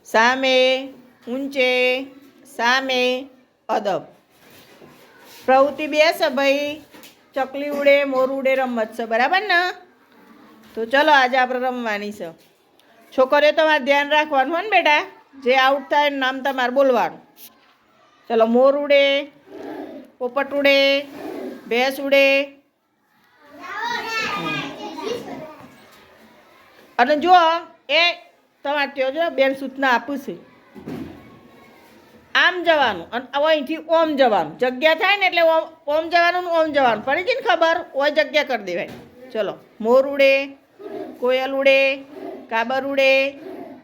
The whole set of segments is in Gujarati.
સામે, ઊંચે, સામે, અદબ. પ્રવૃત્તિ 2 છે ભાઈ, ચકલી ઉડે મોર ઉડે રમત છે, બરાબર ને? તો ચલો આજે આપણે રમવાની છે. છોકરીઓ તમારે ધ્યાન રાખવાનું હોય ને બેટા, જે આઉટ થાય એનું નામ તમારે બોલવાનું. ચલો, મોર ઉડે, પોપટ ઉડે, ભેંસ ઉડે. અને જો એ તમારે ત્યાં જો બેન સૂચના આપું છે, આમ જવાનું અને અહીંથી ઓમ જવાનું. જગ્યા થાય ને એટલે ઓમ જવાનું ને ઓમ જવાનું. પડી ગઈ ને ખબર? ઓય જગ્યા કરી દેવાય. ચલો, મોર ઉડે, કોયલ ઉડે, કાબર ઉડે,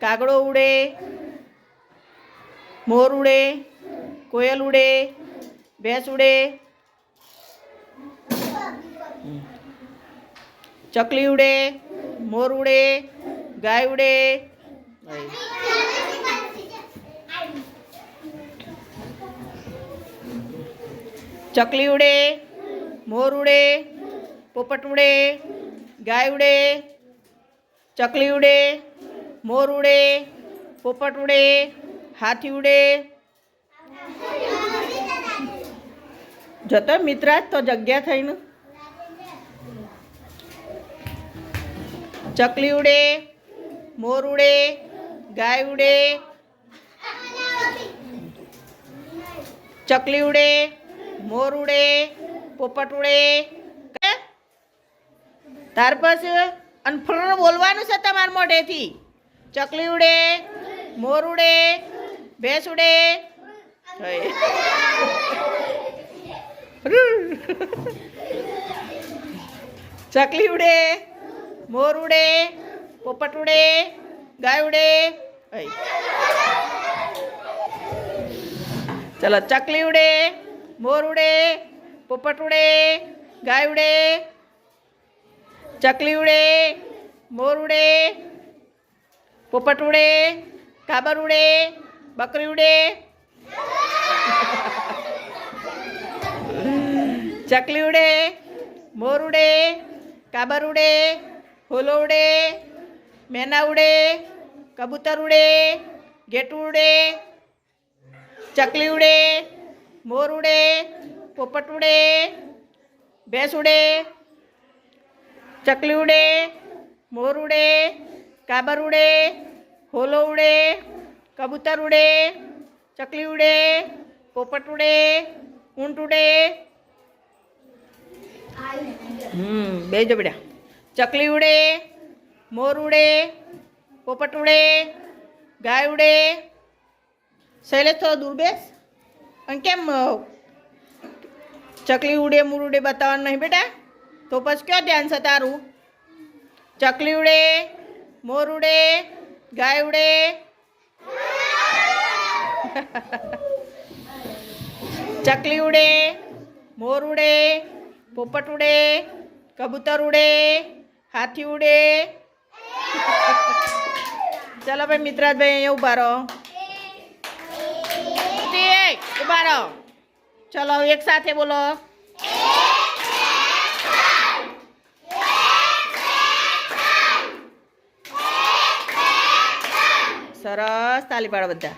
કાગડો ઉડે, મોર ઉડે, કોયલ ઉડે, ભેંસ ઉડે, ચકલી ઉડે, મોર ઉડે, ગાય ઉડે. ચકલી ઉડે, મોર ઉડે, પોપટ ઉડે, ગાય ઉડે. ચકલી ઉડે, મોર ઉડે, પોપટ ઉડે, હાથી ઉડે. જતો મિત્રા તો જગ્યા થઈને. ચકલી ઉડે, મોર ઉડે, ગાય ઉડે. ચકલી ઉડે, મોર ઉડે, પોપટ ઉડે. ત્યાર પછી અને ફળ બોલવાનું છે તમારા મોઢેથી. ચકલી ઉડે, મોર ઉડે, ભેંસ ઉડે. ચકલી ઉડે, મોર ઉડે, પોપટ ઉડે, ગાય ઉડે. ચલો, ચકલી ઉડે, મોર ઉડે, પોપટ ઉડે, ગાય ઉડે. ચકલી ઉડે, મોર ઉડે, પોપટ ઉડે, કાબર ઉડે, બકરી ઉડે. ચકલી ઉડે, મોર ઉડે, કાબર ઉડે, હોલો ઉડે, મેના ઉડે, કબૂતર ઉડે, ઘેટું ઉડે. ચકલી ઉડે, મોર ઉડે, પોપટ ઉડે, ભેંસ ઉડે. ચકલી ઉડે, મોર ઉડે, કાબર ઉડે, હોલો ઉડે, કબૂતર ઉડે. ચકલી ઉડે, પોપટ ઉડે, ઊંટ ઉડે. બેજો બેટા. ચકલી ઉડે, મોર ઉડે, પોપટ ઉડે, ગાય ઉડે. શૈલેષ થોડો દૂર બેસ. અને કેમ ચકલી ઉડે મોર ઉડે બતાવવાનું નહીં બેટા? તો પછી ક્યાં ધ્યાન છે તારું? ચકલી ઉડે, મોર ઉડે, ગાય ઉડે. ચકલી ઉડે, મોર ઉડે, પોપટ ઉડે, કબૂતર ઉડે, હાથી ઉડે. ચાલો ભાઈ મિત્રાજભાઈ અહીંયા ઉભા રહો. ઉભા રહો. ચલો એક સાથે બોલો. સરસ, તાલી પાડો બધા.